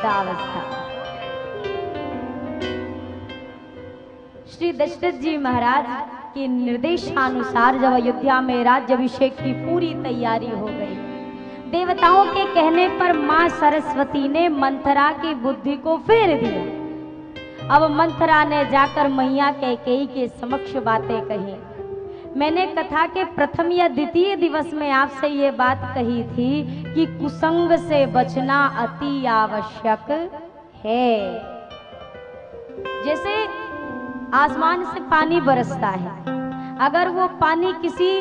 वृद्धावस्था। श्री दशरथ जी महाराज के निर्देशानुसार जब अयोध्या में राज्याभिषेक की पूरी तैयारी हो गई, देवताओं के कहने पर मां सरस्वती ने मंथरा की बुद्धि को फेर दिया। अब मंथरा ने जाकर मैया कैकेयी के समक्ष बातें कही। मैंने कथा के प्रथम या द्वितीय दिवस में आपसे ये बात कही थी कि कुसंग से बचना अति आवश्यक है। जैसे आसमान से पानी बरसता है, अगर वो पानी किसी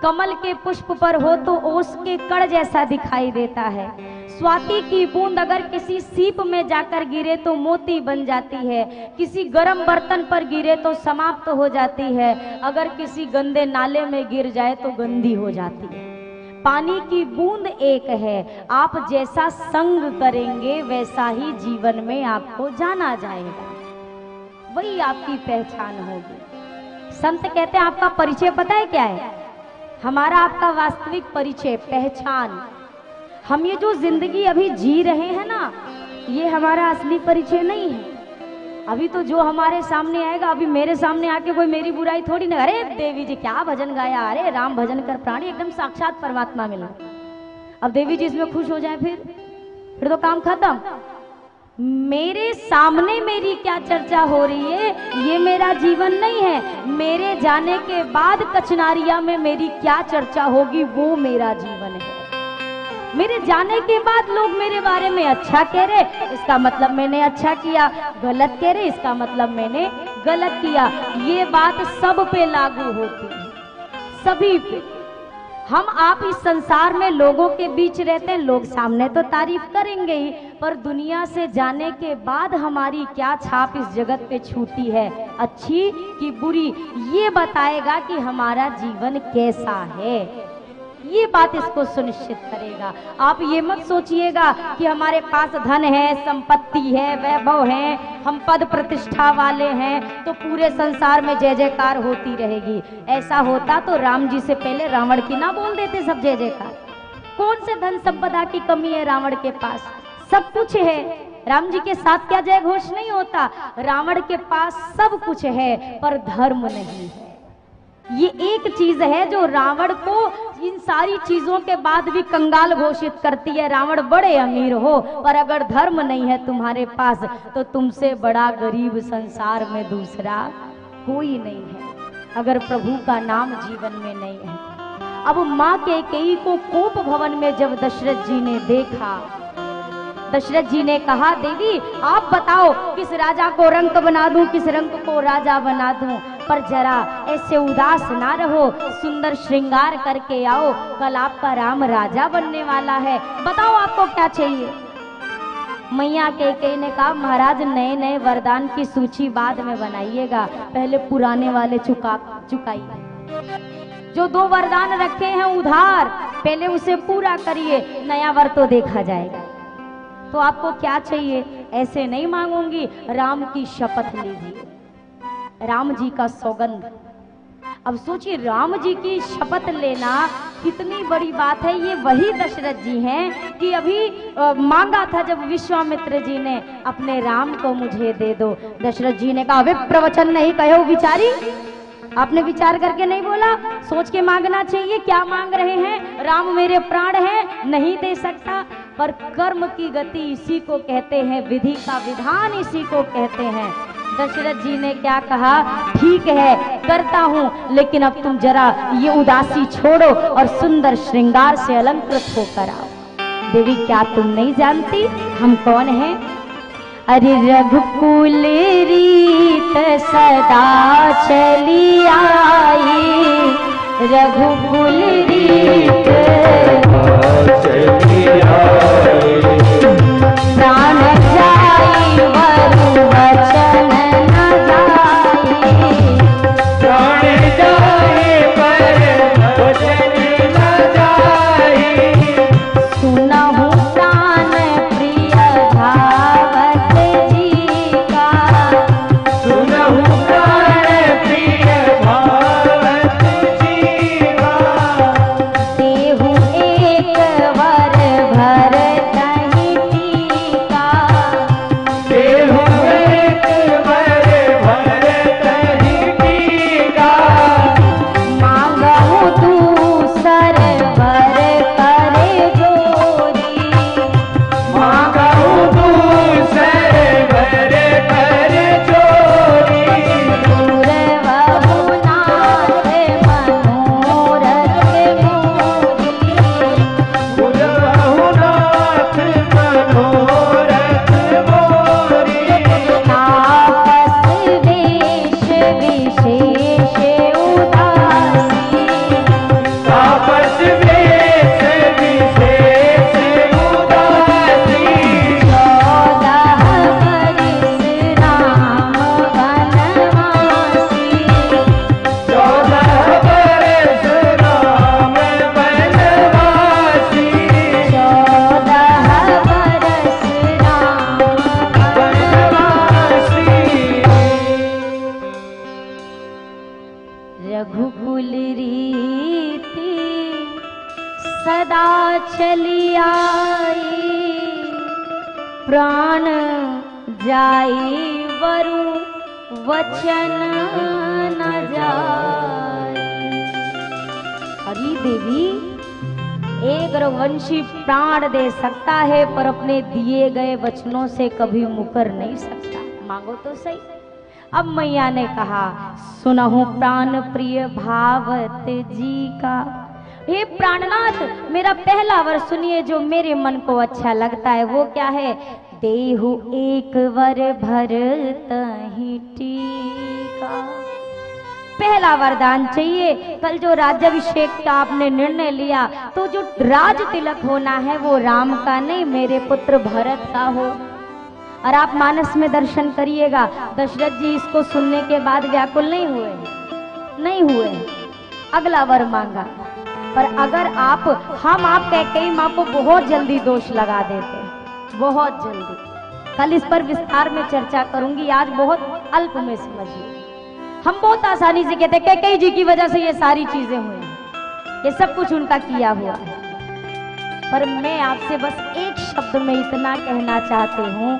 कमल के पुष्प पर हो तो ओस के कण जैसा दिखाई देता है। स्वाति की बूंद अगर किसी सीप में जाकर गिरे तो मोती बन जाती है, किसी गर्म बर्तन पर गिरे तो समाप्त हो जाती है, अगर किसी गंदे नाले में गिर जाए तो गंदी हो जाती है। पानी की बूंद एक है, आप जैसा संग करेंगे वैसा ही जीवन में आपको जाना जाएगा, वही आपकी पहचान होगी। संत कहते हैं आपका परिचय पता है क्या है? हमारा आपका वास्तविक परिचय, पहचान। हम ये जो जिंदगी अभी जी रहे हैं ना, ये हमारा असली परिचय नहीं है। अभी तो जो हमारे सामने आएगा, अभी मेरे सामने आके कोई मेरी बुराई थोड़ी ना, अरे देवी जी क्या भजन गाया, अरे राम भजन कर प्राणी, एकदम साक्षात परमात्मा मिला। अब देवी जी इसमें खुश हो जाए फिर तो काम खत्म। मेरे सामने मेरी क्या चर्चा हो रही है, ये मेरा जीवन नहीं है। मेरे जाने के बाद कचनारिया में मेरी क्या चर्चा होगी, वो मेरा जीवन है। मेरे जाने के बाद लोग मेरे बारे में अच्छा कह रहे, इसका मतलब मैंने अच्छा किया, गलत कह रहे, इसका मतलब मैंने गलत किया। ये बात सब पे लागू होती है, सभी पे। हम आप इस संसार में लोगों के बीच रहते हैं, लोग सामने तो तारीफ करेंगे ही, पर दुनिया से जाने के बाद हमारी क्या छाप इस जगत पे छूटी है, अच्छी कि बुरी, ये बताएगा कि हमारा जीवन कैसा है। ये बात इसको सुनिश्चित करेगा। आप ये मत सोचिएगा कि हमारे पास धन है, संपत्ति है, वैभव है, हम पद प्रतिष्ठा वाले हैं तो पूरे संसार में जय जयकार होती रहेगी। ऐसा होता तो राम जी से पहले रावण की ना बोल देते सब जय जयकार। कौन से धन संपदा की कमी है रावण के पास? सब कुछ है। राम जी के साथ क्या जय घोष नहीं होता? रावण के पास सब कुछ है पर धर्म नहीं है। ये एक चीज है जो रावण को इन सारी चीजों के बाद भी कंगाल घोषित करती है। रावण बड़े अमीर हो पर अगर धर्म नहीं है तुम्हारे पास तो तुमसे बड़ा गरीब संसार में दूसरा कोई नहीं है, अगर प्रभु का नाम जीवन में नहीं है। अब माँ कैकेयी को कोप भवन में जब दशरथ जी ने देखा, दशरथ जी ने कहा देवी आप बताओ किस राजा को रंक बना दूं, किस रंक को राजा बना दूं, पर जरा ऐसे उदास ना रहो, सुंदर श्रृंगार करके आओ, कल आपका राम राजा बनने वाला है, बताओ आपको क्या चाहिए। मैया कैकेयी ने कहा महाराज नए नए वरदान की सूची बाद में बनाइएगा, पहले पुराने वाले चुकाइए। जो 2 वरदान रखे हैं उधार, पहले उसे पूरा करिए, नया वर तो देखा जाएगा। तो आपको क्या चाहिए? ऐसे नहीं मांगूंगी, राम की शपथ लीजिए, राम जी का सौगंध। अब सोचिए राम जी की शपथ लेना कितनी बड़ी बात है। ये वही दशरथ जी हैं कि अभी मांगा था जब विश्वामित्र जी ने अपने राम को मुझे दे दो। दशरथ जी ने कहा वे प्रवचन नहीं कहो विचारी, आपने विचार करके नहीं बोला, सोच के मांगना चाहिए। क्या मांग रहे हैं? राम मेरे प्राण हैं, नहीं दे सकता, पर कर्म की गति इसी को कहते हैं, विधि का विधान इसी को कहते हैं। दशरथ जी ने क्या कहा? ठीक है करता हूं, लेकिन अब तुम जरा ये उदासी छोड़ो और सुंदर श्रृंगार से अलंकृत होकर आओ। देवी क्या तुम नहीं जानती हम कौन हैं? अरे रघुकुल रीत सदा चली आई, रघुकुल रीत चली आई, प्राण जाई वरु वचन न जाई, प्राण जाई पर वचन न जाई, सुनहु प्राण प्रिय धावत जी का, सुनहु प्राण प्रिय धावत जी का, देहु एक वर भर प्राण जाई वरु वचन न जाई। हरी देवी, एक रघुवंशी प्राण दे सकता है पर अपने दिए गए वचनों से कभी मुकर नहीं सकता। मांगो तो सही। अब मैया ने कहा, सुनहु प्राण प्रिय भावत जी का। हे प्राणनाथ, मेरा पहला वर सुनिए जो मेरे मन को अच्छा लगता है। वो क्या है? देहु एक वर भर तहि टीका। पहला वरदान चाहिए। कल जो राज्याभिषेक का आपने निर्णय लिया, तो जो राज तिलक होना है वो राम का नहीं, मेरे पुत्र भरत का हो। और आप मानस में दर्शन करिएगा, दशरथ जी इसको सुनने के बाद व्याकुल नहीं हुए, नहीं हुए। अगला वर मांगा। पर अगर हम आप कैकेयी माँ को बहुत जल्दी दोष लगा देते, बहुत जल्दी। कल इस पर विस्तार में चर्चा करूंगी, आज बहुत अल्प में समझिए। हम बहुत आसानी से कहते हैं कैकेयी जी की वजह से ये सारी चीजें हुई, ये सब कुछ उनका किया हुआ है। पर मैं आपसे बस एक शब्द में इतना कहना चाहती हूँ,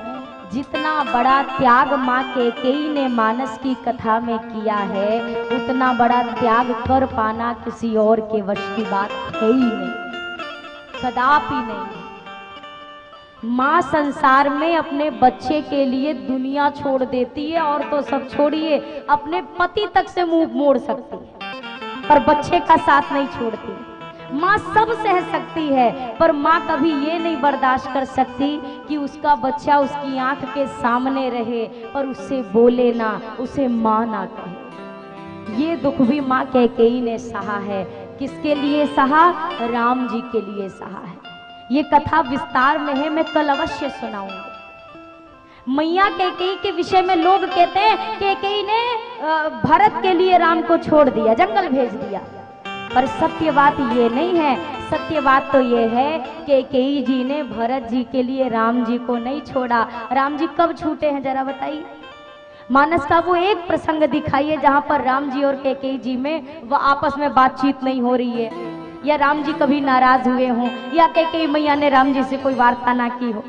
जितना बड़ा त्याग माँ कैकेयी ने मानस की कथा में किया है, उतना बड़ा त्याग कर पाना किसी और के वश की बात है ही नहीं, कदापि नहीं। माँ संसार में अपने बच्चे के लिए दुनिया छोड़ देती है, और तो सब छोड़िए अपने पति तक से मुंह मोड़ सकती है, पर बच्चे का साथ नहीं छोड़ती। माँ सब सह सकती है, पर माँ कभी ये नहीं बर्दाश्त कर सकती कि उसका बच्चा उसकी आंख के सामने रहे पर उससे बोले ना, उसे माँ ना कहे। ये दुख भी माँ कैकेयी ने सहा है। किसके लिए सहा? राम जी के लिए सहा है। ये कथा विस्तार में है, मैं कल अवश्य सुनाऊंगी। मैया कैकेयी के विषय में लोग कहते हैं कैकेयी ने भरत के लिए राम को छोड़ दिया, जंगल भेज दिया, पर सत्य बात ये नहीं है। सत्य बात तो ये है कि कैकेयी जी ने भरत जी के लिए राम जी को नहीं छोड़ा। राम जी कब छूटे हैं जरा बताइए? मानस का वो एक प्रसंग दिखाइए जहां पर राम जी और कैकेयी जी में वो आपस में बातचीत नहीं हो रही है, या राम जी कभी नाराज हुए हों, या कैकेयी मैया ने राम जी से कोई वार्ता ना की हो।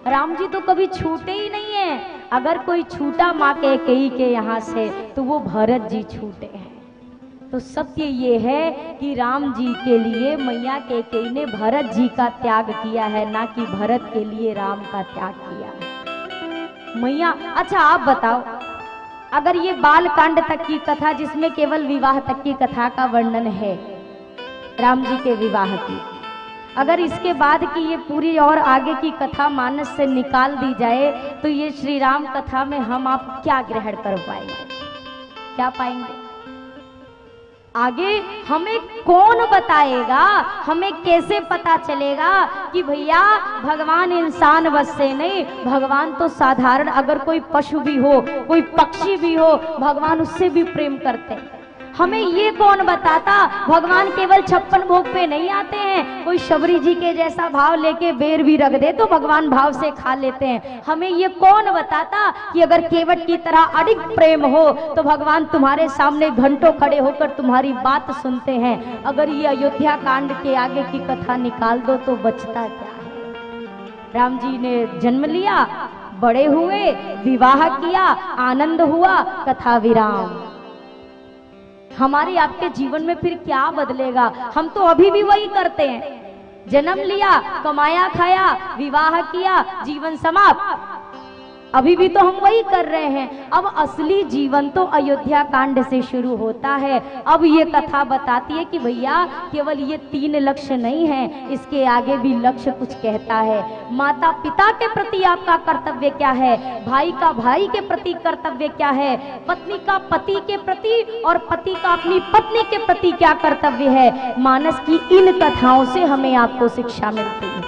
राम जी तो कभी छूटे ही नहीं है। अगर कोई छूटा माँ कैकेयी के यहाँ से तो वो भरत जी छूटे हैं। तो सत्य ये है कि राम जी के लिए मैया कैकेयी ने भरत जी का त्याग किया है, ना कि भरत के लिए राम का त्याग किया है मैया। अच्छा आप बताओ, अगर ये बाल कांड तक की कथा जिसमें केवल विवाह तक की कथा का वर्णन है, राम जी के विवाह की, अगर इसके बाद की ये पूरी और आगे की कथा मानस से निकाल दी जाए तो ये श्री राम कथा में हम आप क्या ग्रहण कर पाएंगे, क्या पाएंगे? आगे हमें कौन बताएगा? हमें कैसे पता चलेगा कि भैया भगवान इंसान बस से नहीं, भगवान तो साधारण, अगर कोई पशु भी हो, कोई पक्षी भी हो, भगवान उससे भी प्रेम करते हैं। हमें ये कौन बताता भगवान केवल 56 भोग पे नहीं आते हैं। कोई शबरी जी के जैसा भाव लेके बेर भी रख दे तो भगवान भाव से खा लेते हैं। हमें ये कौन बताता कि अगर केवट की तरह अडिग प्रेम हो तो भगवान तुम्हारे सामने घंटों खड़े होकर तुम्हारी बात सुनते हैं। अगर ये अयोध्या कांड के आगे की कथा निकाल दो तो बचता क्या है? राम जी ने जन्म लिया, बड़े हुए, विवाह किया, आनंद हुआ, कथा विराम। हमारे आपके जीवन में फिर क्या बदलेगा? हम तो अभी भी वही करते हैं। जन्म लिया, कमाया खाया, विवाह किया, जीवन समाप्त। अभी भी तो हम वही कर रहे हैं। अब असली जीवन तो अयोध्या कांड से शुरू होता है। अब ये कथा बताती है कि भैया केवल ये 3 लक्ष्य नहीं है, इसके आगे भी लक्ष्य कुछ कहता है। माता पिता के प्रति आपका कर्तव्य क्या है, भाई का भाई के प्रति कर्तव्य क्या है, पत्नी का पति के प्रति और पति का अपनी पत्नी के प्रति क्या कर्तव्य है। मानस की इन कथाओं से हमें आपको शिक्षा मिलती है।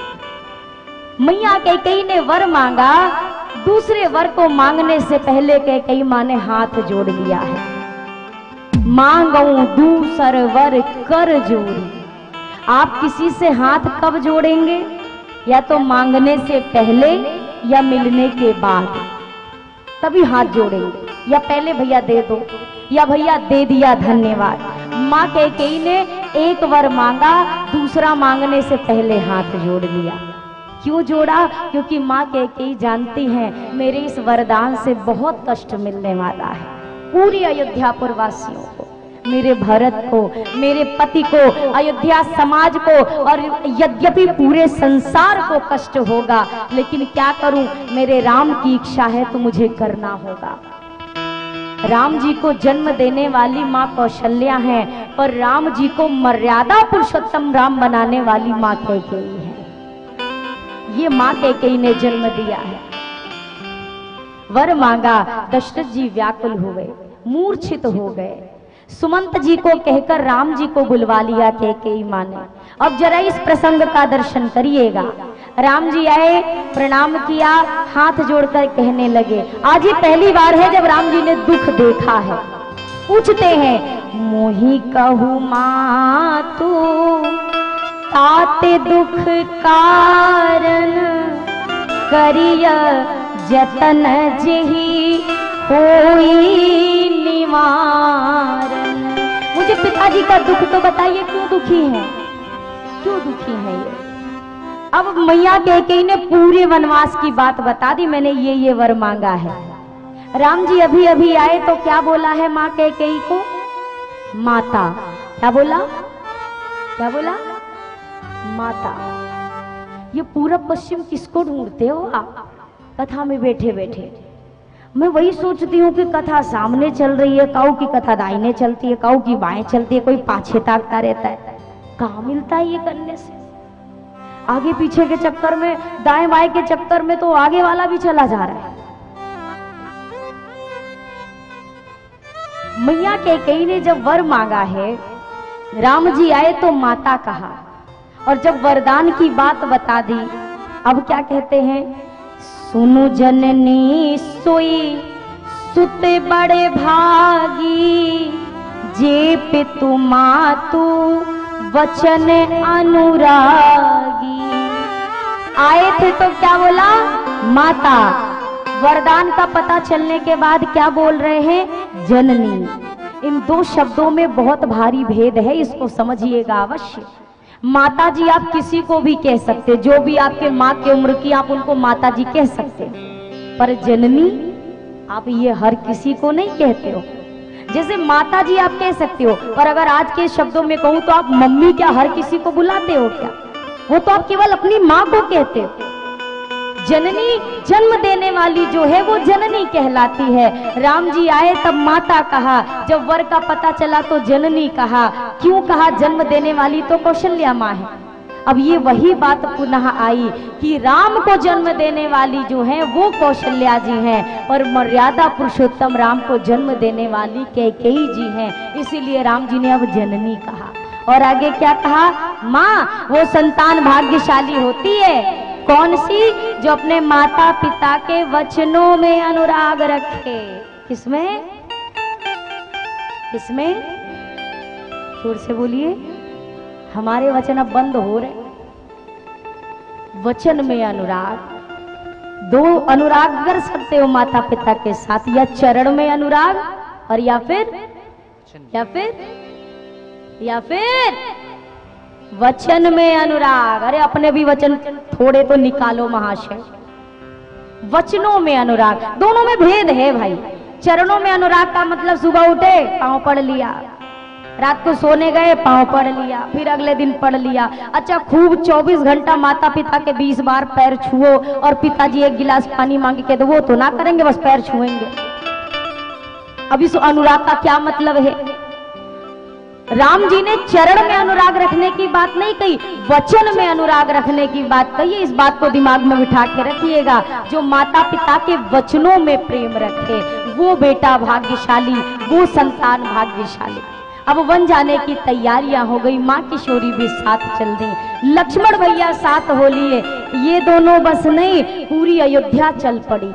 मैया कैकेयी ने वर मांगा, दूसरे वर को मांगने से पहले कैकेयी माँ ने हाथ जोड़ लिया है। मांगऊं दूसर वर कर जोड़ी। आप किसी से हाथ कब जोड़ेंगे? या तो मांगने से पहले या मिलने के बाद, तभी हाथ जोड़ेंगे। या पहले भैया दे दो, या भैया दे दिया धन्यवाद। माँ कैकेयी ने एक वर मांगा, दूसरा मांगने से पहले हाथ जोड़ लिया। क्यों जोड़ा? क्योंकि माँ कैकेयी जानती हैं मेरे इस वरदान से बहुत कष्ट मिलने वाला है पूरी अयोध्यापुर वासियों को, मेरे भरत को, मेरे पति को, अयोध्या समाज को, और यद्यपि पूरे संसार को कष्ट होगा, लेकिन क्या करूं, मेरे राम की इच्छा है तो मुझे करना होगा। राम जी को जन्म देने वाली माँ कौशल्या है और राम जी को मर्यादा पुरुषोत्तम राम बनाने वाली माँ कैकेयी है। ये माँ कैकेयी ने जन्म दिया है। वर मांगा, दशरथ जी व्याकुल हुए, मूर्छित हो गए। सुमंत जी को कहकर राम जी को बुलवा लिया कैकेयी माँ ने। अब जरा इस प्रसंग का दर्शन करिएगा। राम जी आए, प्रणाम किया, हाथ जोड़कर कहने लगे। आज ही पहली बार है जब राम जी ने दुख देखा है। पूछते हैं, मोही कहू मातु ताते दुख कारण, करिय जतन जेहि होई निवारण। मुझे पिताजी का दुख तो बताइए, क्यों दुखी हैं, क्यों दुखी हैं ये? अब मैया कैकेयी ने पूरे वनवास की बात बता दी, मैंने ये वर मांगा है। राम जी अभी अभी आए तो क्या बोला है माँ कैकेयी को? माता। क्या बोला? क्या बोला? माता। ये पूरब पश्चिम किसको ढूंढते हो आप कथा में बैठे बैठे? मैं वही सोचती हूँ कि कथा सामने चल रही है, काऊ की कथा दाहिने चलती है, काऊ की बाएं चलती है, कोई पाछे ताकता रहता है। कहाँ मिलता है ये करने से? आगे पीछे के चक्कर में, दाएं बाएं के चक्कर में तो आगे वाला भी चला जा रहा है। मैया कैकेयी ने जब वर मांगा है, राम जी आए तो माता कहा, और जब वरदान की बात बता दी, अब क्या कहते हैं? सुनु जननी सोई सुते बड़े भागी, जे पितु मातु वचन अनुरागी। आए थे तो क्या बोला? माता। वरदान का पता चलने के बाद क्या बोल रहे हैं? जननी। इन दो शब्दों में बहुत भारी भेद है, इसको समझिएगा अवश्य। माता जी आप किसी को भी कह सकते, जो भी आपके माँ की उम्र की, आप उनको माता जी कह सकते, पर जननी आप ये हर किसी को नहीं कहते हो। जैसे माता जी आप कह सकते हो, पर अगर आज के शब्दों में कहूं तो आप मम्मी क्या हर किसी को बुलाते हो क्या? वो तो आप केवल अपनी माँ को कहते हो। जननी, जन्म देने वाली जो है वो जननी कहलाती है। राम जी आए तब माता कहा, जब वर का पता चला तो जननी कहा। क्यों कहा जन्म देने वाली? तो कौशल्या माँ है। अब ये वही बात पुनः आई कि राम को जन्म देने वाली जो है वो कौशल्या जी हैं, और मर्यादा पुरुषोत्तम राम को जन्म देने वाली कैकेयी जी हैं। इसीलिए राम जी ने अब जननी कहा। और आगे क्या कहा? माँ वो संतान भाग्यशाली होती है, कौन सी? जो अपने माता पिता के वचनों में अनुराग रखे। किसमें? किसमें? जोर से बोलिए। हमारे वचन अब बंद हो रहे। वचन में अनुराग। दो अनुराग कर सकते हो माता पिता के साथ, या चरण में अनुराग, और या फिर वचन में अनुराग। अरे अपने भी वचन थोड़े तो निकालो महाशय। वचनों में अनुराग, दोनों में भेद है भाई। चरणों में अनुराग का मतलब सुबह उठे पांव पढ़ लिया, रात को सोने गए पांव पढ़ लिया, फिर अगले दिन पढ़ लिया। अच्छा खूब 24 घंटा माता पिता के 20 बार पैर छुओ और पिताजी एक गिलास पानी मांगे के तो वो तो ना करेंगे, बस पैर छुएंगे। अब इस अनुराग का क्या मतलब है? राम जी ने चरण में अनुराग रखने की बात नहीं कही, वचन में अनुराग रखने की बात कही है। इस बात को दिमाग में बिठा के रखिएगा। जो माता पिता के वचनों में प्रेम रखे वो बेटा भाग्यशाली, वो संतान भाग्यशाली। अब वन जाने की तैयारियां हो गई, माँ किशोरी भी साथ चल दी, लक्ष्मण भैया साथ हो लिए। ये दोनों बस नहीं, पूरी अयोध्या चल पड़ी।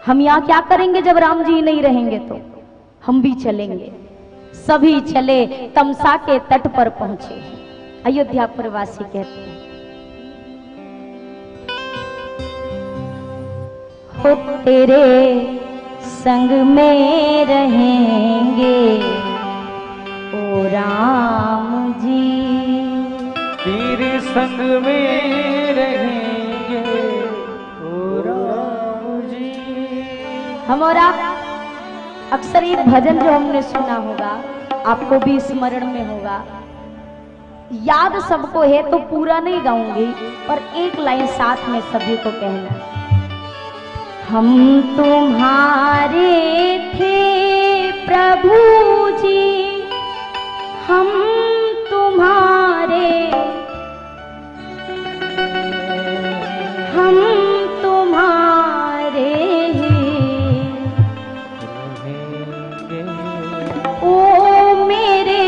हम यहाँ क्या करेंगे जब राम जी नहीं रहेंगे? तो हम भी चलेंगे। सभी चले, तमसा के तट पर पहुंचे। अयोध्या प्रवासी कहते हैं, हो तेरे संग में रहेंगे ओ राम जी, तेरे संग में रहेंगे हमारा अक्सर एक भजन जो हमने सुना होगा, आपको भी स्मरण में होगा, याद सबको है तो पूरा नहीं गाऊंगी, पर एक लाइन साथ में सभी को कहना। हम तुम्हारे थे प्रभु जी, हम तुम्हारे, हम तुम्हारे ओ मेरे।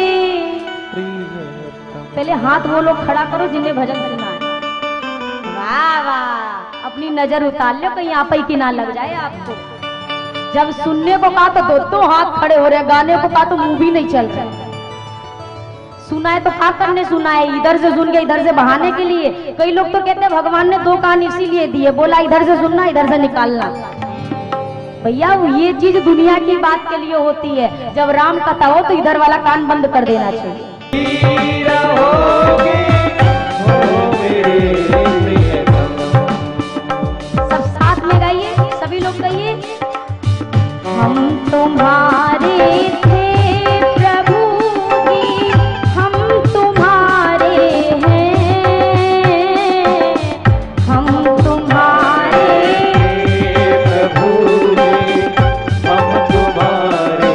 पहले हाथ वो लोग खड़ा करो जिन्हें भजन सुना है। वाह वाह, अपनी नजर उतार लो कहीं आप ही की ना लग जाए आपको। जब सुनने को कहा तो दो हाथ खड़े हो रहे, गाने को कहा तो मुंह भी नहीं चल रहा। सुना है तो क्या करने सुना है, इधर से सुन के इधर से बहाने के लिए। कई लोग तो कहते हैं भगवान ने 2 कान इसीलिए दिए, बोला इधर से सुनना इधर से निकालना। भैया ये चीज दुनिया की बात के लिए होती है, जब राम कथा हो तो इधर वाला कान बंद कर देना चाहिए। सब साथ में गाइए, सभी लोग गाइए। हम तुम्हारे थे प्रभु जी, हम तुम्हारे हैं, हम तुम्हारे प्रभु जी, हम तुम्हारे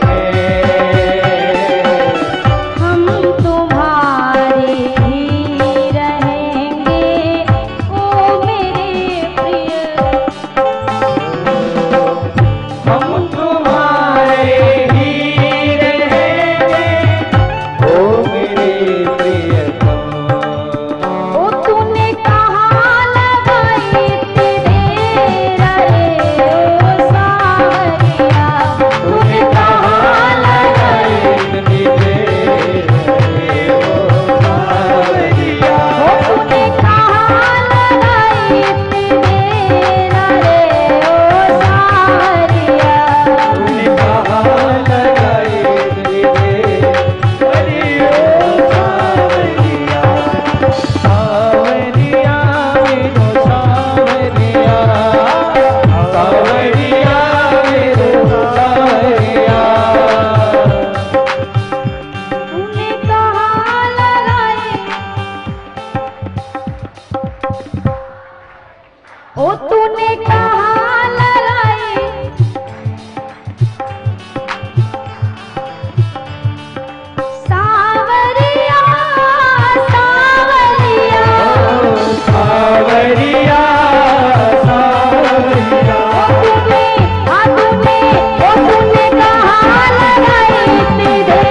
हैं, हम तुम्हारे ही रहेंगे ओ मेरे प्रिय। हम तुम्हारे ही रहेंगे, ओ मेरे प्रियतम। ओ तूने कहाँ लगाई तेरे रे ओ सावरिया, तूने कहाँ लगाई, ओ तूने कहाँ लगाई तेरे रे ओ सावरिया। तूने कहाँ लगाई, ओ तूने कहाँ लगाई, सावरिया सावरिया। ओ तूने कहाँ लगाई तेरे रे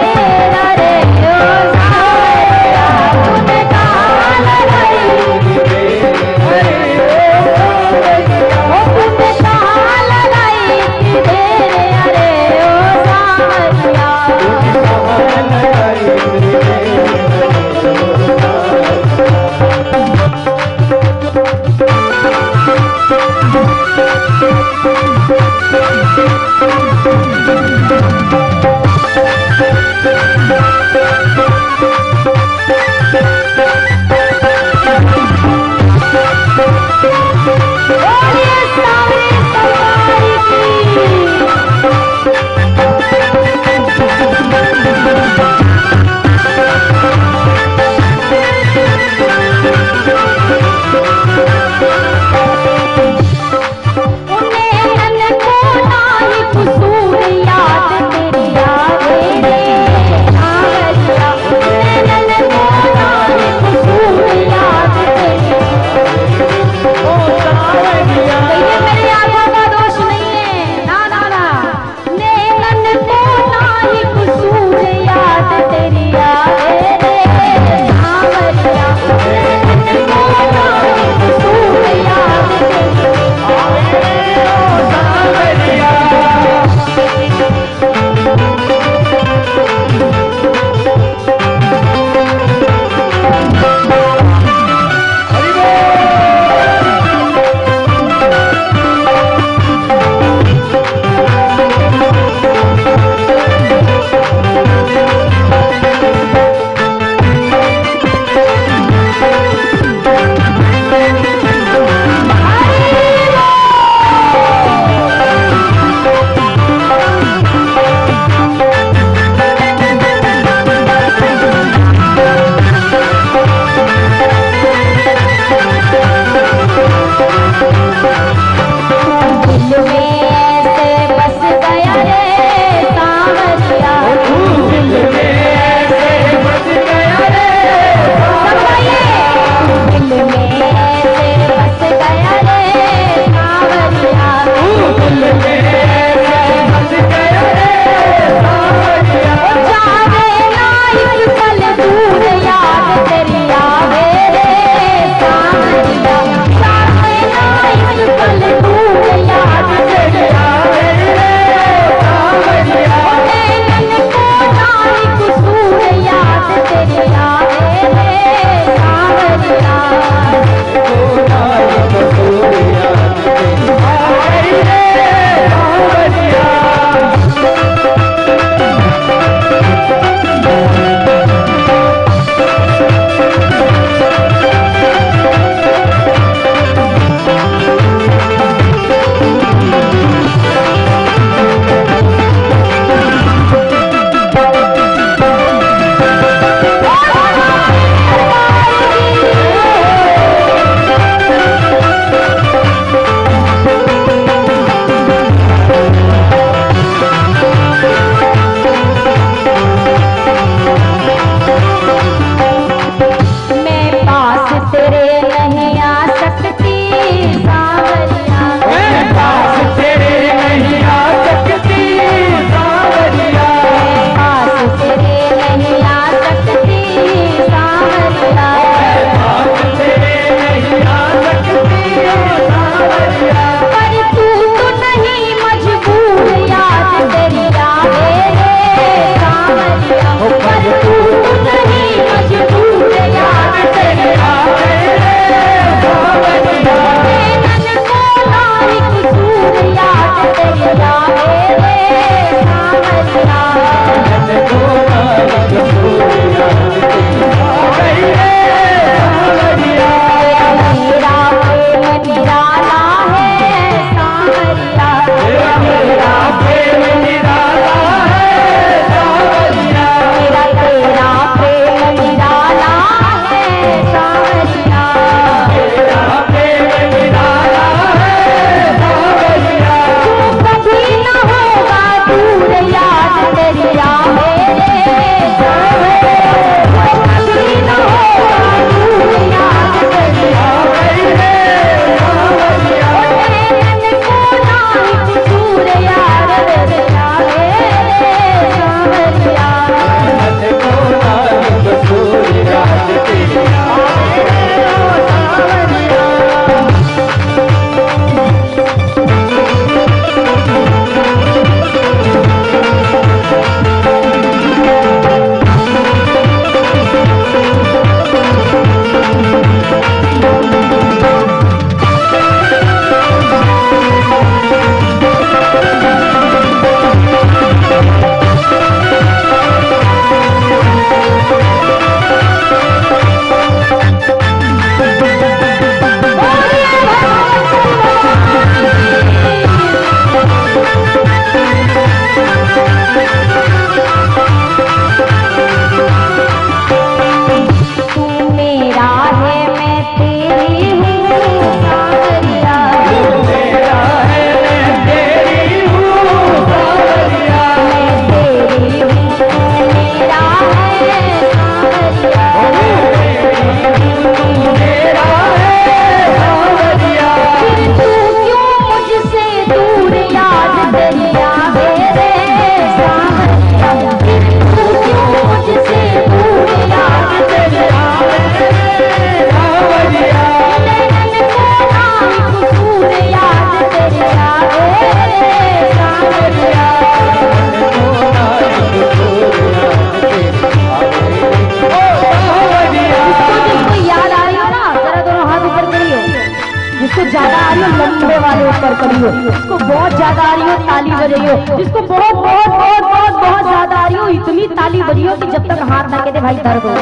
ओ सावरिया, तूने कहाँ लगाई, ओ तूने कहाँ लगाई तेरे रे ओ सावरिया। बोलिए सावरे सवारी की। उन्हें दिल में ऐसे बस गया रे सांवरिया, दिल में ऐसे बस गया रे दिल में ऐसे बस गया रे सांवरिया, दिल में ऐसे बस गया रे सांवरिया। जावे ना एक पल दूर याद तेरी आवे रे सांवरिया, जावे ना एक पल दूर याद तेरी आवे रे सांवरिया, नैनन को ना एक सूर याद तेरी आवे रे सांवरिया, मैं पास तेरे नहीं आ सकती सांवरिया, मैं पास तेरे नहीं आ सकती सांवरिया, मैं पास तेरे नहीं आ सकती सांवरिया, पास तेरे नहीं आ सकती सांवरिया। पर तू तो नहीं मजबूर याद तेरी आवे रे सांवरिया, पर तू तो नहीं मजबूर याद तेरी आवे रे सांवरिया, नैनन को ना एक सूर याद तेरी आवे रे सांवरिया, मेरा प्रेम निराला है सांवरिया, मेरा प्रेम निराला है सांवरिया, मेरा तेरा प्रेम निराला है सांवरिया, मेरा प्रेम निराला है सांवरिया। कभी न होगा दूर याद तेरी आवे रे सांवरिया, कभी न होगा दूर याद तेरी आवे रे सांवरिया, नैनन को ना एक सूर याद तेरी आवे रे सांवरिया, तू मेरा है मैं तेरी हूँ सांवरिया, मेरा है मैं तेरी हूँ सांवरिया, मैं तेरी हूँ तू मेरा है सांवरिया, मेरा है सांवरिया। फिर तू क्यों मुझसे दूर याद तेरी आवे रे सांवरिया, फिर तू क्यों मुझसे दूर याद तेरी आवे रे सांवरिया, नैनन को ना एक सूर याद तेरी आवे रे सांवरिया, जिसको याद आ रही हो ना जरा दोनों हाथ ऊपर करियो, जिसको ज्यादा आ रही हो लंबे वाले ऊपर करियो, जिसको बहुत ज्यादा आ रही हो ताली बजाइयो, जिसको बहुत बहुत बहुत बहुत बहुत ज्यादा आ रही हो इतनी ताली बजियो कि जब तक हाथ ना कहते भाई दर्द हो।